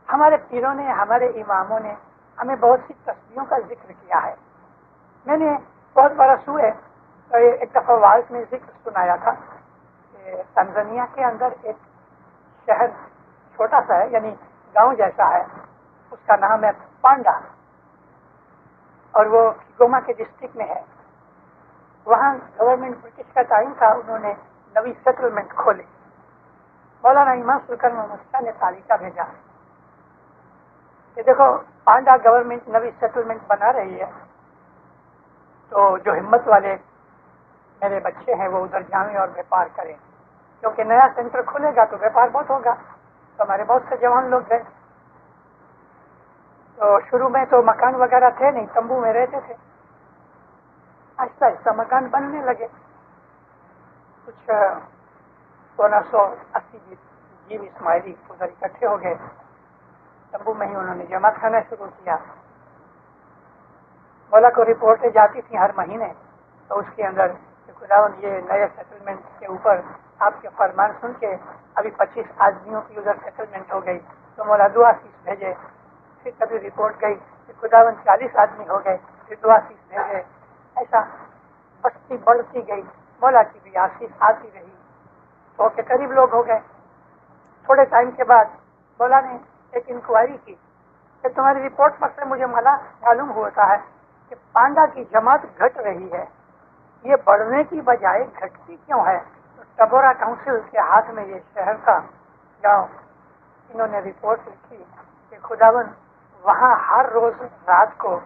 ہمارے پیروں نے، ہمارے اماموں نے ہمیں بہت سی تسبیحوں کا ذکر کیا ہے. میں نے بہت برس ہوئے ایک دفعہ واعظ میں ذکر سنایا تھا کہ تنزانیہ کے اندر ایک شہر چھوٹا سا ہے، یعنی گاؤں جیسا ہے، اس کا نام ہے پانڈا، اور وہ کیگوما کے ڈسٹرکٹ میں ہے. وہاں گورنمنٹ برٹش کا ٹائم تھا، انہوں نے نئی سیٹلمنٹ کھولی. مولانا امام سلطان محمد شاہ نے تالیکہ بھیجا کہ دیکھو پانڈا گورنمنٹ نئی سیٹلمنٹ بنا رہی ہے، تو جو ہمت والے میرے بچے ہیں وہ ادھر جائیں اور بیپار کریں، کیونکہ نیا سینٹر کھلے گا تو بیپار بہت ہوگا. تو ہمارے بہت سے جوان لوگ گئے. تو شروع میں تو مکان وغیرہ تھے نہیں، تمبو میں رہتے تھے. آہستہ آہستہ مکان بننے لگے. کچھ 1680 جیو اسماعیلی ادھر اکٹھے ہو گئے. تمبو میں ہی انہوں نے جماعت کھانا شروع کیا. مولا کو رپورٹیں جاتی تھیں ہر مہینے، تو اس کے اندر خداوند یہ نئے سیٹلمنٹ کے اوپر آپ کے فرمان سن کے ابھی 25 آدمیوں کی ادھر سیٹلمنٹ ہو گئی، تو مولا دعا فیس بھیجے. پھر کبھی رپورٹ گئی کہ خداوند 40 آدمی ہو گئے، پھر دعا فیس بھیجے. ایسا بستی بڑھتی گئی، مولا کی بھی آفیس آتی رہی، 100 کے قریب لوگ ہو گئے. تھوڑے ٹائم کے بعد مولا نے ایک انکوائری کی کہ تمہاری رپورٹ پر سے مجھے معلوم ہوتا ہے کہ پانڈا کی جماعت گھٹ رہی ہے، یہ بڑھنے کی بجائے گھٹتی کیوں ہے؟ تو ٹبورا کاؤنسل کے ہاتھ میں یہ شہر کا گاؤں، انہوں نے رپورٹ لکھی کہ خداوند وہاں ہر روز رات کو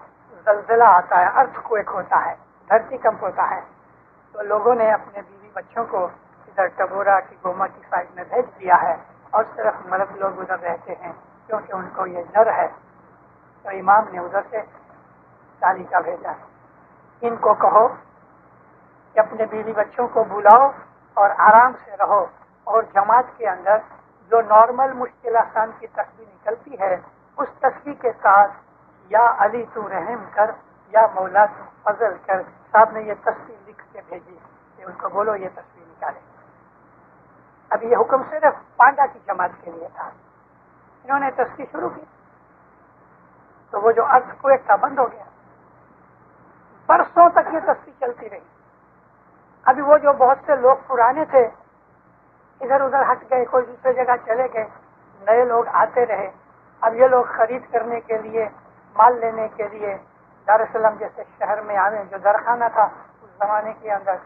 زلزلہ آتا ہے، ارتھ کویک ہوتا ہے. دھرتی کمپ ہوتا ہے تو لوگوں نے اپنے بیوی بچوں کو ادھر ٹبورا کی گوما کی سائڈ میں بھیج دیا ہے اور صرف مرد لوگ ادھر رہتے ہیں کیونکہ ان کو یہ ڈر ہے. تو امام نے ادھر سے چالی کا بھیجا. ان کو کہو کہ اپنے بیوی بچوں کو بلاؤ اور آرام سے رہو اور جماعت کے اندر جو نارمل مشکل آسان کی تصویر نکلتی ہے اس تصویر کے ساتھ یا علی تو رحم کر یا مولا تو فضل کر. صاحب نے یہ تصویر لکھ کے بھیجی کہ ان کو بولو یہ تصویر نکالے. اب یہ حکم صرف پانڈا کی جماعت کے لیے تھا. انہوں نے تصویر شروع کی تو وہ جو ارتھ کو ایک تھا بند ہو گیا. برسوں تک یہ تصویر چلتی رہی. ابھی وہ جو بہت سے لوگ پرانے تھے ادھر ادھر ہٹ گئے, کوئی دوسری جگہ چلے گئے, نئے لوگ آتے رہے. اب یہ لوگ خرید کرنے کے لیے, مال لینے کے لیے دار السلام جیسے شہر میں آئے جو درخانہ تھا اس زمانے کے اندر.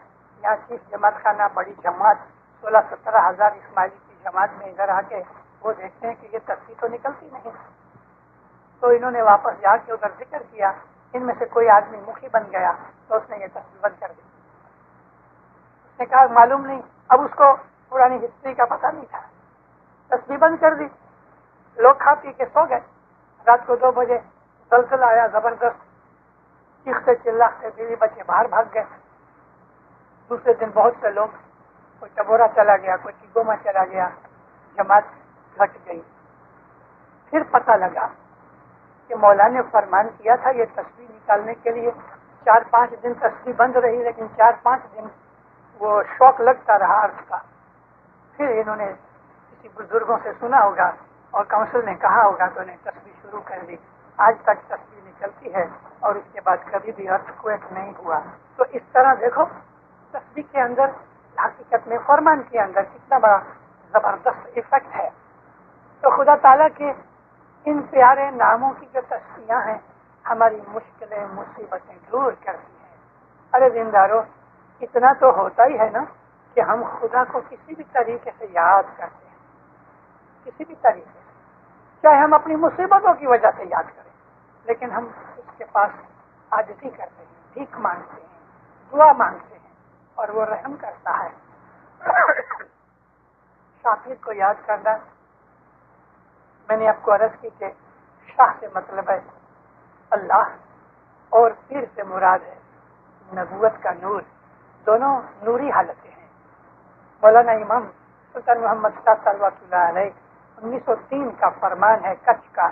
یہاں چیف جماعت خانہ بڑی جماعت 16-17 ہزار اسماعیلی کی جماعت میں ادھر آ کے وہ دیکھتے ہیں کہ یہ تصویر تو نکلتی نہیں. تو انہوں نے واپس جا کے ادھر ذکر کیا. ان میں سے کوئی آدمی مکھی بن گیا تو اس نے یہ تصویر بند کر دی. اس نے کہا معلوم نہیں, اب اس کو پرانی ہسٹری کا پتہ نہیں تھا, تصویر بند کر دی. لوگ کھا پی کے سو گئے. رات کو 2 بجے زلزلہ آیا زبردست, چیختے چلاتے بیوی بچے باہر بھاگ گئے. دوسرے دن بہت سے لوگ, کوئی ٹبورا چلا گیا, کوئی چیگوما چلا گیا, جماعت گھٹ گئی. پھر پتہ لگا کہ مولا نے فرمان کیا تھا یہ تصویر نکالنے کے لیے. 4-5 دن تصویر بند رہی لیکن 4-5 دن وہ شوق لگتا رہا ارتھ کا. پھر انہوں نے کسی بزرگوں سے سنا ہوگا اور کونسل نے کہا ہوگا تو انہیں تصویر شروع کر دی. آج تک تصویر نکلتی ہے اور اس کے بعد کبھی بھی ارتھ کویک نہیں ہوا. تو اس طرح دیکھو تصویر کے اندر حقیقت میں فرمان کے اندر کتنا بڑا زبردست ایفیکٹ ہے. تو خدا تعالیٰ کے ان پیارے ناموں کی جو تصویریں ہیں ہماری مشکلیں مصیبتیں دور کرتی ہیں. ارے دیندارو, اتنا تو ہوتا ہی ہے نا کہ ہم خدا کو کسی بھی طریقے سے یاد کرتے ہیں, کسی بھی طریقے سے, چاہے ہم اپنی مصیبتوں کی وجہ سے یاد کریں, لیکن ہم اس کے پاس عاجزی کرتے ہیں, بھیک مانگتے ہیں, دعا مانگتے ہیں اور وہ رحم کرتا ہے. شاکر کو یاد کرنا, میں نے آپ کو عرض کی کہ شاہ سے مطلب ہے اللہ اور پیر سے مراد ہے نبوت کا نور. دونوں نوری حالتیں ہیں. مولانا امام سلطان محمد شاہ صلوات اللہ علیہ 1903 کا فرمان ہے کچھ کا.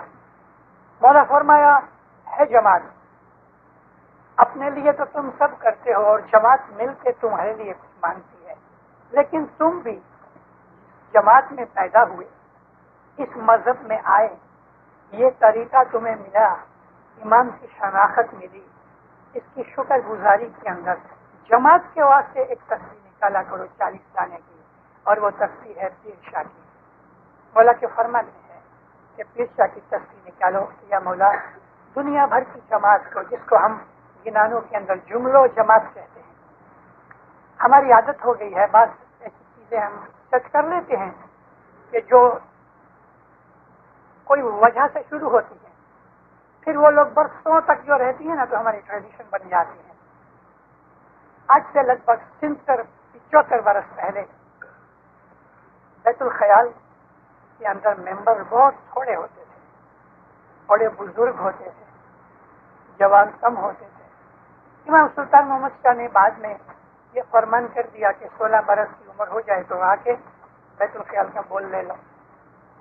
مولا فرمایا ہے جماعت, اپنے لیے تو تم سب کرتے ہو اور جماعت مل کے تمہارے لیے کچھ مانگتی ہے, لیکن تم بھی جماعت میں پیدا ہوئے, اس مذہب میں آئے, یہ طریقہ تمہیں ملا, امام کی شناخت ملی, اس کی شکر گزاری کے اندر جماعت کے واسطے ایک تصویر نکالا کرو 40 دانے کی, اور وہ تصویر ہے پیر شاہ کی. مولا کے فرمان میں ہے کہ پیر شاہ کی تصویر نکالو. یا مولا دنیا بھر کی جماعت کو, جس کو ہم گنانوں کے اندر جملوں جماعت کہتے ہیں, ہماری عادت ہو گئی ہے بعض ایسی چیزیں ہم سچ کر لیتے ہیں کہ جو کوئی وجہ سے شروع ہوتی ہے, پھر وہ لوگ برسوں تک جو رہتی ہیں نا تو ہماری ٹریڈیشن بن جاتی ہے. آج سے لگ بھگ 73-75 برس پہلے بیت الخیال کے اندر ممبر بہت تھوڑے ہوتے تھے, بڑے بزرگ ہوتے تھے, جوان کم ہوتے تھے. امام سلطان محمد شاہ نے بعد میں یہ فرمان کر دیا کہ 16 برس کی عمر ہو جائے تو آ کے بیت الخیال کا بول لے لو.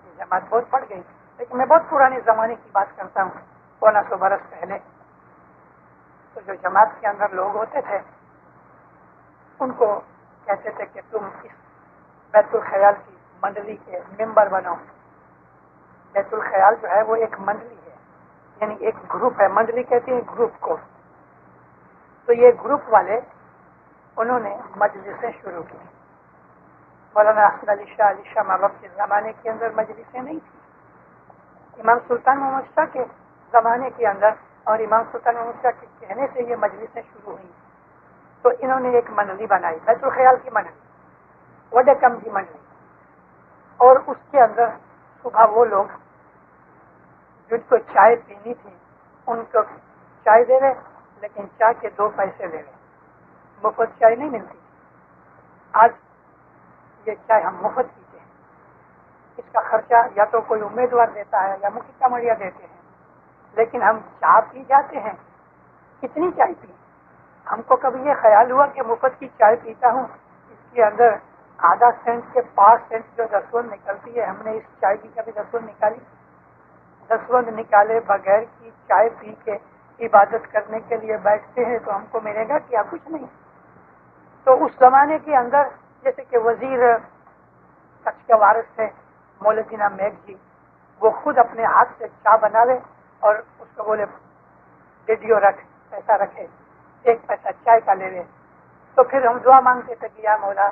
یہ جماعت بہت بڑھ گئی, لیکن میں بہت پرانے زمانے کی بات کرتا ہوں, 100 برس پہلے. تو جو جماعت کے اندر لوگ ہوتے تھے ان کو کہتے تھے کہ تم اس بیت الخیال کی منڈلی کے ممبر بنو. بیت الخیال جو ہے وہ ایک منڈلی ہے, یعنی ایک گروپ ہے. منڈلی کہتے ہیں گروپ کو. تو یہ گروپ والے انہوں نے مجلسیں شروع کی. مولانا حسن علی شاہ محبوب کے زمانے کے اندر مجلسیں نہیں تھیں. امام سلطان محمد شاہ کے زمانے کے اندر اور امام سلطان محمد شاہ کے کہنے سے یہ مجلسیں شروع ہوئیں. تو انہوں نے ایک منڈلی بنائی, بیت الخیال کی منڈلی, وڈے کم کی منڈلی. اور اس کے اندر صبح وہ لوگ جن کو چائے پینی تھی ان کو چائے دے رہے, لیکن چائے کے 2 پیسے لے رہے. مفت چائے نہیں ملتی. آج یہ چائے ہم مفت پیتے ہیں. اس کا خرچہ یا تو کوئی امیدوار دیتا ہے یا مکھی کمڑیا دیتے ہیں. لیکن ہم چائے پی جاتے ہیں. کتنی چائے پی؟ ہم کو کبھی یہ خیال ہوا کہ مفت کی چائے پیتا ہوں, اس کے اندر آدھا سینٹ کے 5 سینٹ جو دسوند نکلتی ہے, ہم نے اس چائے کی کبھی دسوند نکالی؟ دسوند نکالے بغیر کی چائے پی کے عبادت کرنے کے لیے بیٹھتے ہیں تو ہم کو ملے گا کیا؟ کچھ نہیں. تو اس زمانے کے اندر جیسے کہ وزیر کچھ کے وارث تھے مولدینا میگ جی, وہ خود اپنے ہاتھ سے چائے بناوے اور اس کو بولے ریڈیو رکھ, پیسہ رکھے, 1 پیسہ چائے کا لے لے. تو پھر ہم دعا مانگتے تھے کہ یا مولا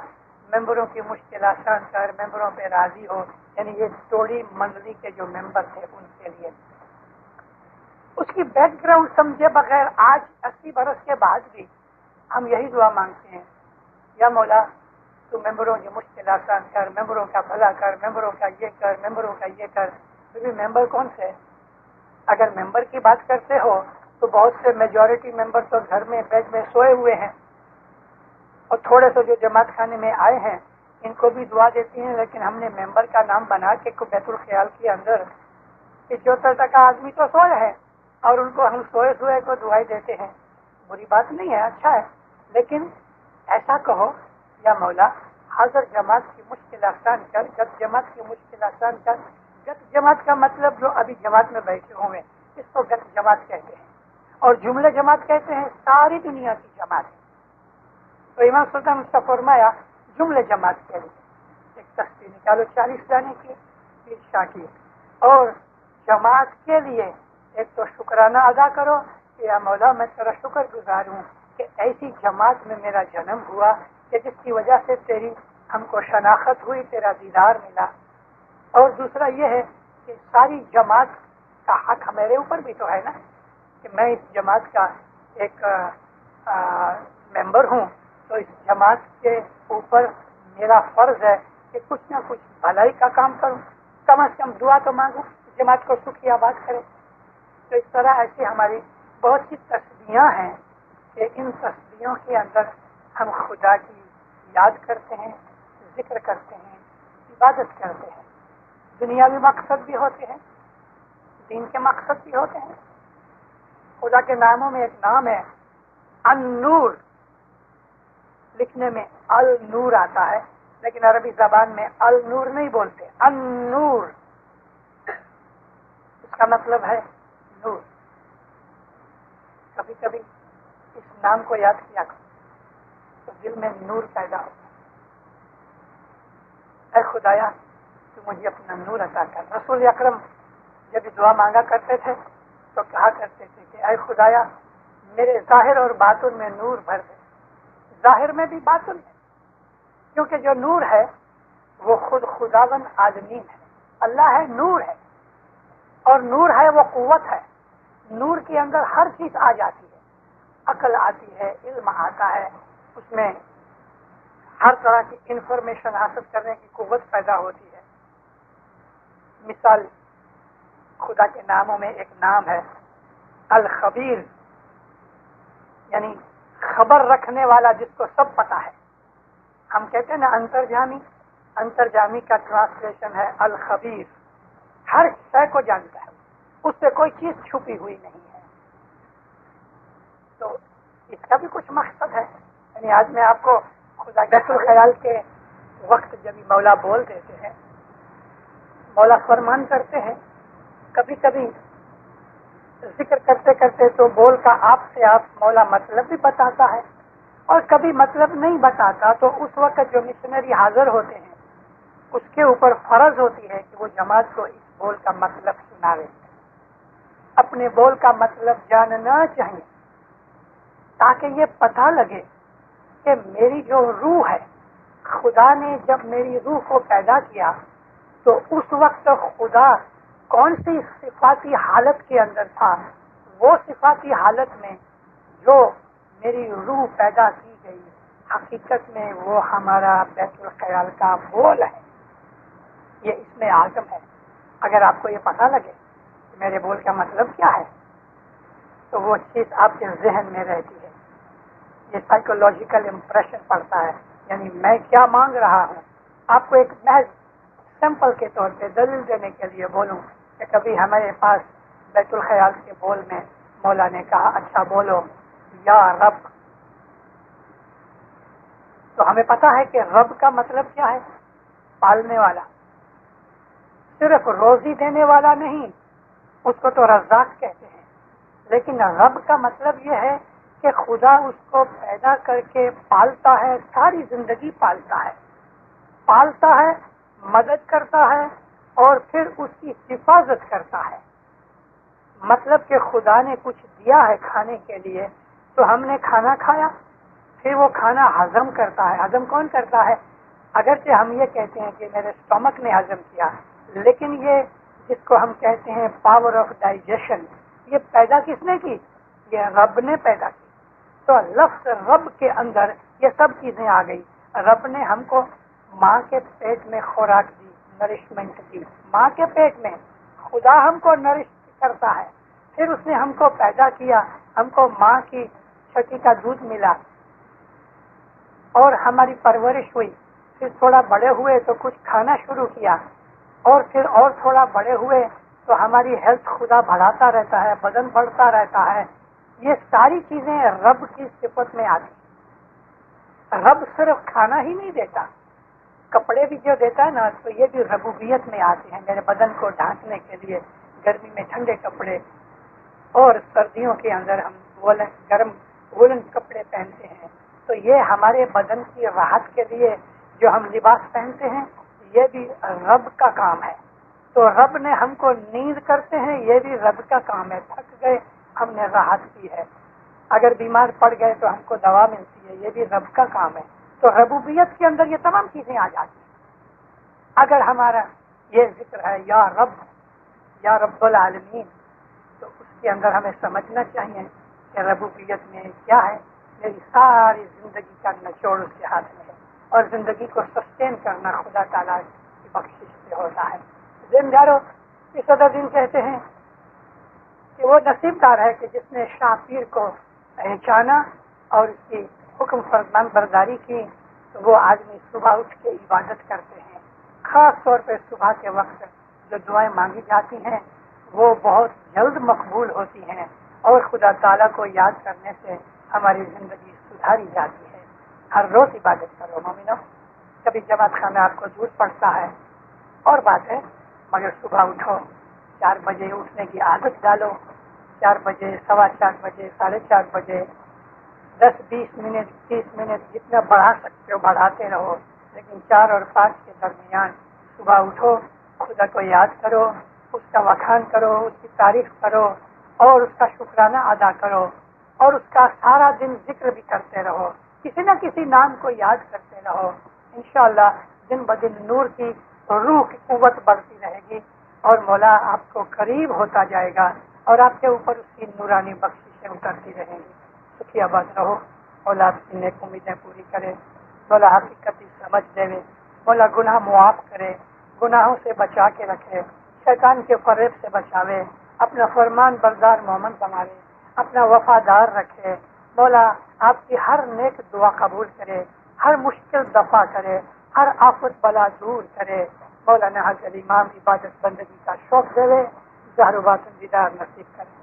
ممبروں کی مشکل آسان کر, ممبروں پہ راضی ہو. یعنی یہ ٹوڑی منڈلی کے جو ممبر تھے ان کے لیے. اس کی بیک گراؤنڈ سمجھے بغیر آج 80 برس کے بعد بھی ہم یہی دعا مانگتے ہیں, یا مولا تو ممبروں کی مشکل آسان کر, ممبروں کا بھلا کر, ممبروں کا یہ کر, ممبروں کا یہ کر. کیونکہ ممبر کون سے؟ اگر ممبر کی بات کرتے ہو تو بہت سے میجورٹی ممبر تو گھر میں بیڈ میں سوئے ہوئے ہیں, اور تھوڑے سے جو جماعت خانے میں آئے ہیں ان کو بھی دعا دیتی ہیں. لیکن ہم نے ممبر کا نام بنا کے بیت الخیال کے اندر 75% آدمی تو سوئے ہیں اور ان کو ہم سوئے کو دعائیں دیتے ہیں. بری بات نہیں ہے, اچھا ہے. لیکن ایسا کہو یا مولا حاضر جماعت کی مشکل آسان کر, گت جماعت کی مشکل آسان کر. گت جماعت کا مطلب جو ابھی جماعت میں بیٹھے ہوئے اس کو گت جماعت کہتے ہیں, اور جملہ جماعت کہتے ہیں ساری دنیا کی جماعت. تو امام سلطان اس کا فرمایا جملے جماعت کے لیے ایک تسبیح نکالو 40 جانے کی, پیر شاہ کی, اور جماعت کے لیے ایک تو شکرانہ ادا کرو کہ یا مولا میں تیرا شکر گزار ہوں کہ ایسی جماعت میں میرا جنم ہوا کہ جس کی وجہ سے تیری ہم کو شناخت ہوئی, تیرا دیدار ملا. اور دوسرا یہ ہے کہ ساری جماعت کا حق میرے اوپر بھی تو ہے نا, کہ میں اس جماعت کا ایک ممبر ہوں. تو اس جماعت کے اوپر میرا فرض ہے کہ کچھ نہ کچھ بھلائی کا کام کروں, کم از کم دعا تو مانگوں جماعت کو سکھ کی آباد کرے. تو اس طرح ایسی ہماری بہت سی تسبیحاں ہیں کہ ان تسبیحوں کے اندر ہم خدا کی یاد کرتے ہیں, ذکر کرتے ہیں, عبادت کرتے ہیں. دنیاوی مقصد بھی ہوتے ہیں, دین کے مقصد بھی ہوتے ہیں. خدا کے ناموں میں ایک نام ہے النور, لکھنے میں النور آتا ہے لیکن عربی زبان میں النور نہیں بولتے, النور. اس کا مطلب ہے نور. کبھی کبھی اس نام کو یاد کیا تو دل میں نور پیدا ہوتا ہے. اے خدایا تو مجھے اپنا نور عطا کر. رسول اکرم جب دعا مانگا کرتے تھے تو کہا کرتے تھے کہ اے خدایا میرے ظاہر اور باطن میں نور بھر دے. ظاہر میں بھی باطن ہے, کیونکہ جو نور ہے وہ خود خداوند عالمین ہے, اللہ ہے, نور ہے. اور نور ہے وہ قوت ہے. نور کے اندر ہر چیز آ جاتی ہے, عقل آتی ہے, علم آتا ہے, اس میں ہر طرح کی انفارمیشن حاصل کرنے کی قوت پیدا ہوتی ہے. مثال خدا کے ناموں میں ایک نام ہے الخبیر, یعنی خبر رکھنے والا, جس کو سب پتا ہے. ہم کہتے ہیں نا انترجامی, انترجامی کا ٹرانسلیشن ہے الخبیر. ہر شے کو جانتا ہے, اس سے کوئی چیز چھپی ہوئی نہیں ہے. تو اس کا بھی کچھ مقصد ہے. یعنی آج میں آپ کو خدا بیت الخیال کے وقت جب مولا بول دیتے ہیں, مولا فرمان کرتے ہیں, کبھی کبھی ذکر کرتے کرتے تو بول کا آپ سے آپ مولا مطلب بھی بتاتا ہے, اور کبھی مطلب نہیں بتاتا. تو اس وقت جو مشنری حاضر ہوتے ہیں اس کے اوپر فرض ہوتی ہے کہ وہ جماعت کو اس بول کا مطلب سناوے. اپنے بول کا مطلب جاننا چاہیے تاکہ یہ پتہ لگے کہ میری جو روح ہے, خدا نے جب میری روح کو پیدا کیا تو اس وقت خدا کون سی صفاتی حالت کے اندر تھا. وہ صفاتی حالت میں جو میری روح پیدا کی گئی حقیقت میں وہ ہمارا بیت الخیال کا بول ہے. یہ اس میں عالم ہے. اگر آپ کو یہ پتہ لگے کہ میرے بول کا مطلب کیا ہے تو وہ چیز آپ کے ذہن میں رہتی ہے. یہ سائیکولوجیکل امپریشن پڑتا ہے. یعنی میں کیا مانگ رہا ہوں. آپ کو ایک محض سمپل کے طور پہ دلیل دینے کے لیے بولوں کہ کبھی ہمارے پاس بیت الخیال کے بول میں مولا نے کہا اچھا بولو یا رب. تو ہمیں پتا ہے کہ رب کا مطلب کیا ہے؟ پالنے والا. صرف روزی دینے والا نہیں، اس کو تو رزاق کہتے ہیں. لیکن رب کا مطلب یہ ہے کہ خدا اس کو پیدا کر کے پالتا ہے، ساری زندگی پالتا ہے، مدد کرتا ہے اور پھر اس کی حفاظت کرتا ہے. مطلب کہ خدا نے کچھ دیا ہے کھانے کے لیے تو ہم نے کھانا کھایا، پھر وہ کھانا ہضم کرتا ہے. ہضم کون کرتا ہے؟ اگرچہ ہم یہ کہتے ہیں کہ میرے اسٹمک نے ہضم کیا، لیکن یہ جس کو ہم کہتے ہیں پاور آف ڈائجیشن، یہ پیدا کس نے کی؟ یہ رب نے پیدا کی. تو لفظ رب کے اندر یہ سب چیزیں آ گئی. رب نے ہم کو ماں کے پیٹ میں خوراک دی، نرشمنٹ دی. ماں کے پیٹ میں خدا ہم کو نرش کرتا ہے. پھر اس نے ہم کو پیدا کیا، ہم کو ماں کی چھٹی کا دودھ ملا اور ہماری پرورش ہوئی. پھر تھوڑا بڑے ہوئے تو کچھ کھانا شروع کیا اور پھر اور تھوڑا بڑے ہوئے تو ہماری ہیلتھ خدا بڑھاتا رہتا ہے، بدن بڑھتا رہتا ہے. یہ ساری چیزیں رب کی صفت میں آتی. رب صرف کھانا ہی نہیں دیتا، کپڑے بھی جو دیتا ہے نا تو یہ بھی ربوبیت میں آتے ہیں. میرے بدن کو ڈھانکنے کے لیے گرمی میں ٹھنڈے کپڑے اور سردیوں کے اندر ہم گرم وولن کپڑے پہنتے ہیں. تو یہ ہمارے بدن کی راحت کے لیے جو ہم لباس پہنتے ہیں یہ بھی رب کا کام ہے. تو رب نے ہم کو نیند کرتے ہیں، یہ بھی رب کا کام ہے. تھک گئے ہم نے راحت کی ہے، اگر بیمار پڑ گئے تو ہم کو دوا ملتی ہے، یہ بھی رب کا کام ہے. تو ربوبیت کے اندر یہ تمام چیزیں آ جاتی ہیں. اگر ہمارا یہ ذکر ہے یا رب العالمین، تو اس کے اندر ہمیں سمجھنا چاہیے کہ ربوبیت میں کیا ہے. میری ساری زندگی کا نچوڑ اس کے ہاتھ میں ہے اور زندگی کو سسٹین کرنا خدا تعالیٰ کی بخشش سے ہوتا ہے. زمینداروں اس صدر دن کہتے ہیں کہ وہ نصیب دار ہے کہ جس نے شاہ پیر کو پہچانا اور اس کی حکم فرمان برداری کی. تو وہ آدمی صبح اٹھ کے عبادت کرتے ہیں. خاص طور پہ صبح کے وقت جو دعائیں مانگی جاتی ہیں وہ بہت جلد مقبول ہوتی ہیں اور خدا تعالیٰ کو یاد کرنے سے ہماری زندگی سدھاری جاتی ہے. ہر روز عبادت کرو مومنو. کبھی جماعت خانہ آپ کو دور پڑتا ہے اور بات ہے، مگر صبح اٹھو، 4 بجے اٹھنے کی عادت ڈالو. 4 بجے، 4:15 بجے، 4:30 بجے، 10 20 منٹ 30 منٹ جتنا بڑھا سکتے ہو بڑھاتے رہو. لیکن 4 اور 5 کے درمیان صبح اٹھو، خدا کو یاد کرو، اس کا وکھان کرو، اس کی تعریف کرو اور اس کا شکرانہ ادا کرو اور اس کا سارا دن ذکر بھی کرتے رہو. کسی نہ کسی نام کو یاد کرتے رہو. انشاءاللہ دن بدن نور کی روح کی قوت بڑھتی رہے گی اور مولا آپ کو قریب ہوتا جائے گا اور آپ کے اوپر اس کی نورانی بخششیں اترتی رہیں گی. سکھی آباد رہو. مولا آپ کی نیک امیدیں پوری کرے. مولا حقیقت سمجھ دے. مولا گناہ معاف کرے، گناہوں سے بچا کے رکھے، شیطان کے فریب سے بچاوے، اپنا فرمان بردار مومن بناوے، اپنا وفادار رکھے. مولا آپ کی ہر نیک دعا قبول کرے، ہر مشکل دفع کرے، ہر آفت بلا دور کرے. مولانا حضرت امام عبادت بندگی کا شوق دے، ظاہر و باطن دیدار نصیب کرے.